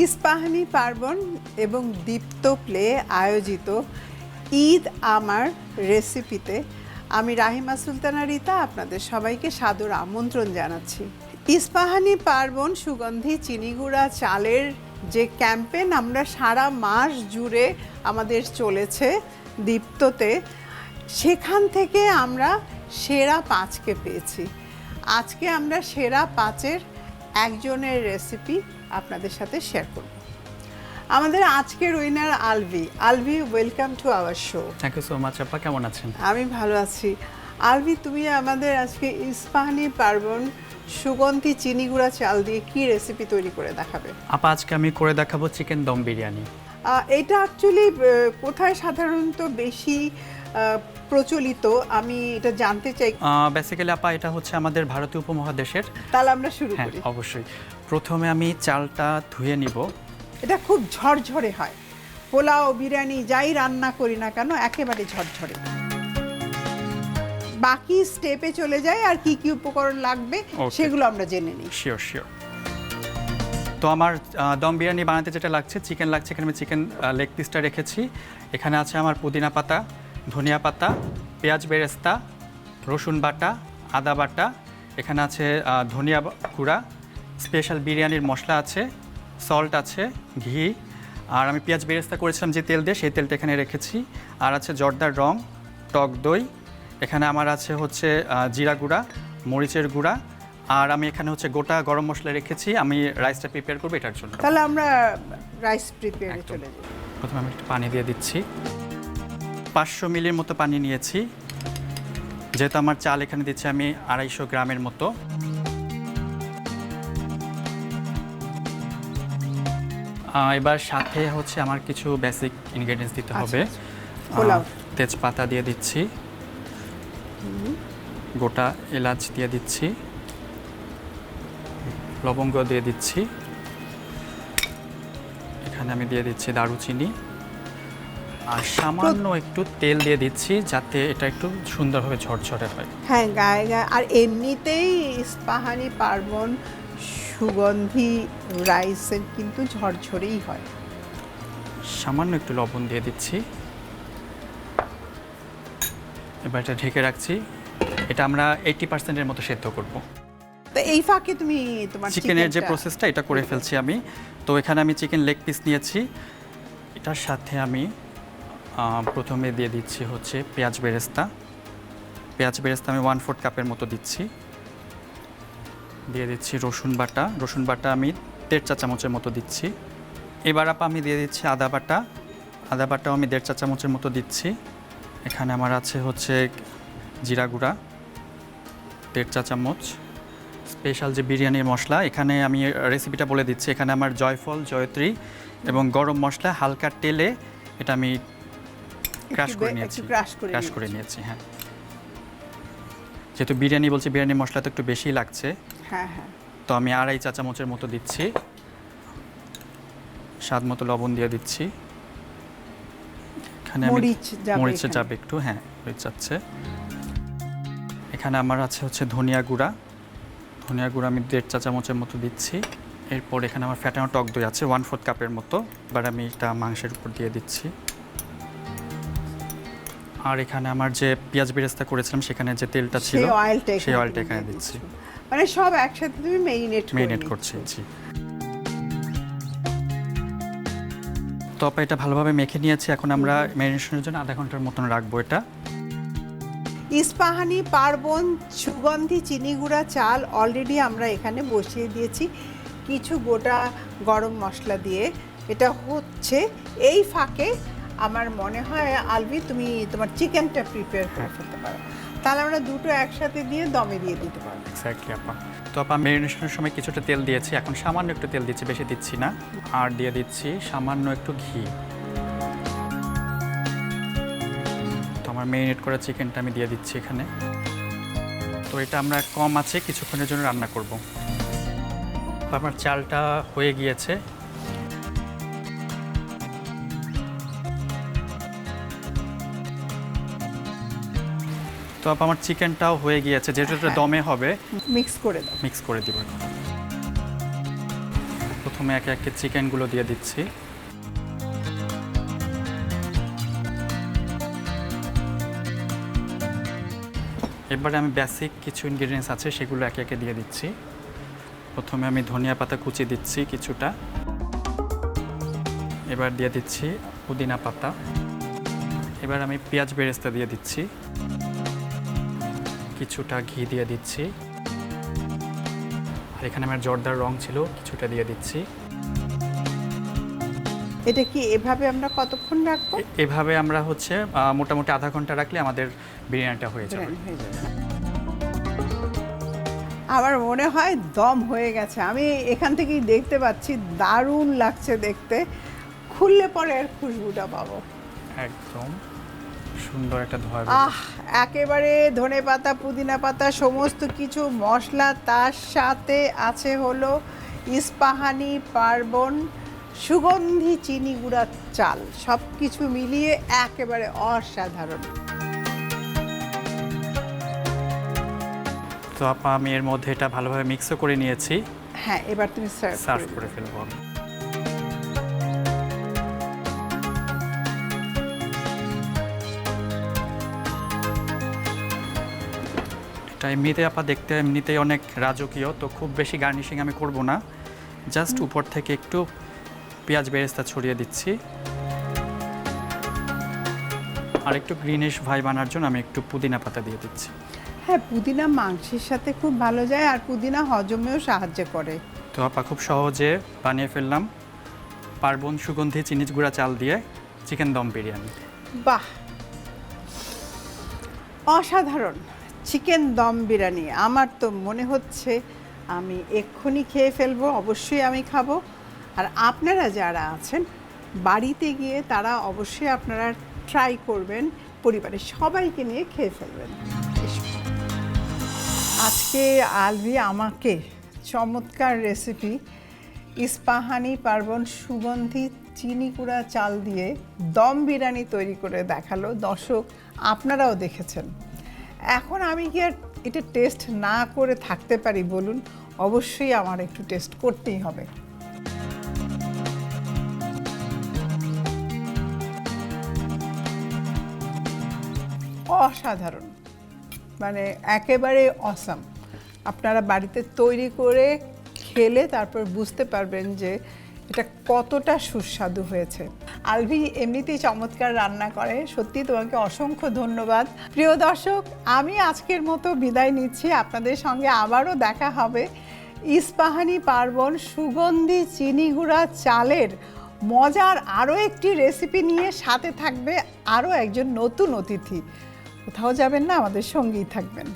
ইস্পাহানি পার্বণ এবং দীপ্ত প্লে আয়োজিত ঈদ আমার রেসিপিতে আমি রাহিমা সুলতানা রীতা আপনাদের সবাইকে সাদর আমন্ত্রণ জানাচ্ছি। ইস্পাহানি পার্বণ সুগন্ধি চিনিগুড়া চালের যে ক্যাম্পেইন আমরা সারা মাস জুড়ে আমাদের চলেছে দীপ্ততে, সেখান থেকে আমরা সেরা 5কে পেয়েছি। আজকে আমরা সেরা 5-এর একজনের রেসিপি আপনাদের সাথে শেয়ার করব। আমাদের আজকের winner Alvi, welcome to our show. Thank you so much. আপা কেমন আছেন? আমি ভালো আছি। আলভি, তুমি আমাদের আজকে ইস্পাহানি পার্বণ সুগন্ধি চিনিগুড়া চাল দিয়ে কি রেসিপি তৈরি করে দেখাবে? আপা আজকে আমি করে দেখাবো চিকেন দম বিরিয়ানি। এটা অ্যাকচুয়ালি কোথায় সাধারণত বেশি প্রচলিত আমি এটা জানতে চাই। বেসিক্যালি আপা এটা হচ্ছে আমাদের ভারতীয় উপমহাদেশের। তাহলে আমরা শুরু করি। অবশ্যই। প্রথমে আমি চালটা ধুয়ে নিব। এটা খুব ঝরঝরে হয়, পোলাও বিরিয়ানি যাই রান্না করি না কেন একেবারে ঝরঝরে। বাকি স্টেপে চলে যাই, আর কি কি উপকরণ লাগবে সেগুলো আমরা জেনে নিই। শিওর। তো আমার দম বিরিয়ানি বানাতে যেটা লাগছে, চিকেন লাগছে। এখানে আমি চিকেন লেগ পিসটা রেখেছি। এখানে আছে আমার পুদিনা পাতা, ধনিয়া পাতা, পেঁয়াজ বেরেস্তা, রসুন বাটা, আদা বাটা, এখানে আছে ধনিয়া গুঁড়া, স্পেশাল বিরিয়ানির মশলা আছে, সল্ট আছে, ঘি, আর আমি পেঁয়াজ বেরেস্তা করেছিলাম যে তেল দিয়ে সেই তেলটা এখানে রেখেছি। আর আছে জর্দার রং, টক দই, এখানে আমার আছে হচ্ছে জিরা গুঁড়া, মরিচের গুঁড়া, আর আমি এখানে হচ্ছে গোটা গরম মশলা রেখেছি। আমি রাইসটা প্রিপেয়ার করবো এটার জন্য। তাহলে আমরা রাইস প্রিপেয়ারে চলে যাই। প্রথমে আমি একটু পানি দিয়ে দিচ্ছি। 500 মিলির মতো পানি নিয়েছি। যেহেতু আমার চাল এখানে দিচ্ছি আমি 250 গ্রামের মতো। এবার সাথে হচ্ছে আমার কিছু বেসিক ইনগ্রেডিয়েন্টস দিতে হবে। তেজপাতা দিয়ে দিচ্ছি, গোটা এলাচ দিয়ে দিচ্ছি, লবঙ্গ দিয়ে দিচ্ছি, এখানে আমি দিয়ে দিচ্ছি দারুচিনি, আর সামান্য একটু তেল দিয়ে দিচ্ছি যাতে এটা একটু সুন্দরভাবে ঝরঝরে হয়। হ্যাঁ, গায়ে আর এমনিতেই ইস্পাহানি পার্বণ সুগন্ধি রাইসের কিন্তু ঝরঝরেই হয়। সামান্য একটু লবণ দিয়ে দিচ্ছি। এবার এটা ঢেকে রাখছি। এটা আমরা 80%-এর মতো সেদ্ধ করব। তো এই ফাঁকে তুমি তোমার চিকেনের যে প্রসেসটা এটা করে ফেলছি আমি। তো এখানে আমি চিকেন লেগ পিস নিয়েছি। এটার সাথে আমি প্রথমে দিয়ে দিচ্ছি হচ্ছে পেঁয়াজ বেরেস্তা আমি 1/4 কাপের মতো দিচ্ছি। দিয়ে দিচ্ছি রসুন বাটা আমি 1.5 চা চামচের মতো দিচ্ছি। এবার আমি দিয়ে দিচ্ছি আদা বাটাও আমি 1.5 চা চামচের মতো দিচ্ছি। এখানে আমার আছে হচ্ছে জিরা গুঁড়া 1.5 চা চামচ, স্পেশাল যে বিরিয়ানির মশলা, এখানে আমি রেসিপিটা বলে দিচ্ছি। এখানে আমার জয়ফল, জয়ত্রী এবং গরম মশলা হালকা তেলে এটা আমি ক্রাশ করে নিয়েছি। হ্যাঁ, যেহেতু বিরিয়ানি বলছি, বিরিয়ানি মশলা তো একটু বেশি লাগছে। হ্যাঁ, তো আমি 2.5 চা চামচের মতো দিচ্ছি। স্বাদ মতো লবণ দিয়ে দিচ্ছি। এখানে মরিচ যাবে একটু, হ্যাঁ মরিচ যাচ্ছে। এখানে আমার আছে হচ্ছে ধনিয়া গুঁড়া আমি 1.5 চা চামচের মতো দিচ্ছি। এরপর এখানে আমার ফ্যাটানো টক দই আছে 1/4 কাপের মতো। এবার আমি এটা মাংসের উপর দিয়ে দিচ্ছি। আর এখানে আমার যে পেঁয়াজ বেরেস্তা করেছিলাম সেখানে যে তেলটা ছিল সেই অয়েলটা এখানে দিচ্ছি। মানে সব একসাথে তুমি মেরিনেট করছি। জি। তো এটা ভালোভাবে মেখে নিয়েছি। এখন আমরা ম্যারিনেশনের জন্য আধা ঘন্টার মতন রাখবো এটা। ইস্পাহানি পার্বণ সুগন্ধি চিনিগুড়া চাল অলরেডি আমরা এখানে বসিয়ে দিয়েছি কিছু গোটা গরম মশলা দিয়ে। এটা হচ্ছে এই ফাঁকে আমার মনে হয় আলভি তুমি তোমার চিকেনটা প্রিপেয়ার করে ফেলতে পারো। তাহলে আমরা দুটো একসাথে দিয়ে দমে দিয়ে দিতে পারবো। এক্স্যাক্টলি আপা। তো ম্যারিনেশনের সময় কিছুটা তেল দিয়েছি, এখন সামান্য একটু তেল দিচ্ছি, বেশি দিচ্ছি না। আর দিয়ে দিচ্ছি সামান্য একটু ঘি। তো আমার ম্যারিনেট করা চিকেনটা আমি দিয়ে দিচ্ছি এখানে। তো এটা আমরা কম আছে কিছুক্ষণের জন্য রান্না করব। আমার চালটা হয়ে গিয়েছে। তো আমার চিকেনটাও হয়ে গিয়েছে, যেহেতু এটা দমে হবে। মিক্স করে দিব। প্রথমে একে একে চিকেনগুলো দিয়ে দিচ্ছি। এবারে আমি বেসিক কিছু ইনগ্রিডিয়েন্টস আছে সেগুলো একে একে দিয়ে দিচ্ছি। প্রথমে আমি ধনিয়া পাতা কুচি দিচ্ছি কিছুটা, এবার দিয়ে দিচ্ছি পুদিনা পাতা, এবার আমি পেঁয়াজ বেরেস্তা দিয়ে দিচ্ছি, কিছুটা ঘি দিয়ে দিচ্ছি, আর এখানে আমার জর্দার রং ছিল কিছুটা দিয়ে দিচ্ছি। এটা কি এভাবে আমরা কতক্ষণ রাখবো? এভাবে আমরা হচ্ছে মোটামুটি আধা ঘন্টা রাখলে আমাদের বিরিয়ানিটা হয়ে যাবে। আমার মনে হয় দম হয়ে গেছে। আমি এখান থেকেই দেখতে পাচ্ছি, দারুণ লাগছে দেখতে। খুললে পরে এর খুশবুটা পাবো। একদম সুন্দর একটা ধোঁয়া। একেবারে ধনেপাতা পুদিনা পাতা সমস্ত কিছু মশলা, তার সাথে আছে হলো ইস্পাহানি পার্বণ সুগন্ধি চিনি গুঁড়া চাল, সব কিছু মিলিয়ে একেবারে অসাধারণ। তো আপা আমি এর মধ্যে এটা ভালোভাবে মিক্সও করে নিয়েছি। হ্যাঁ, এবার তুমি সার্ভ করে ফেলবো আমি। এটা এমনিতে আপা দেখতে এমনিতেই অনেক রাজকীয়, তো খুব বেশি গার্নিশিং আমি করব না, জাস্ট উপর থেকে একটু পেঁয়াজ বেরেস্তা ছড়িয়ে দিচ্ছি। আর একটু গ্রিনিশ ভাইব আনার জন্য আমি একটু পুদিনা পাতা দিয়ে দিচ্ছি। হ্যাঁ, পুদিনা মাংসের সাথে খুব ভালো যায়, আর পুদিনা হজমেও সাহায্য করে। তো আপা খুব সহজে বানিয়ে ফেললাম পার্বণ সুগন্ধি চিনি গুঁড়া চাল দিয়ে চিকেন দম বিরিয়ানি। বাহ, অসাধারণ চিকেন দম বিরিয়ানি। আমার তো মনে হচ্ছে আমি এক্ষুনি খেয়ে ফেলবো, অবশ্যই আমি খাবো। আর আপনারা যারা আছেন বাড়িতে গিয়ে তারা অবশ্যই আপনারা ট্রাই করবেন, পরিবারের সবাইকে নিয়ে খেয়ে ফেলবেন। আজকে আলভি আমাকে চমৎকার রেসিপি ইস্পাহানি পার্বণ সুগন্ধি চিনি গুঁড়া চাল দিয়ে দম বিরিয়ানি তৈরি করে দেখালো। দর্শক, আপনারাও দেখেছেন। এখন আমি কি আর এটা টেস্ট না করে থাকতে পারি বলুন? অবশ্যই আমার একটু টেস্ট করতেই হবে। অসাধারণ, মানে একেবারে অসাম। আপনারা বাড়িতে তৈরি করে খেলে তারপর বুঝতে পারবেন যে এটা কতটা সুস্বাদু হয়েছে। আলভি এমনিতেই চমৎকার রান্না করে, সত্যি তোমাকে অসংখ্য ধন্যবাদ। প্রিয় দর্শক, আমি আজকের মতো বিদায় নিচ্ছি। আপনাদের সঙ্গে আবারও দেখা হবে ইস্পাহানি পার্বণ সুগন্ধি চিনি গুঁড়া চালের মজার আরও একটি রেসিপি নিয়ে। সাথে থাকবে আরও একজন নতুন অতিথি। কোথাও যাবেন না, আমাদের সঙ্গেই থাকবেন।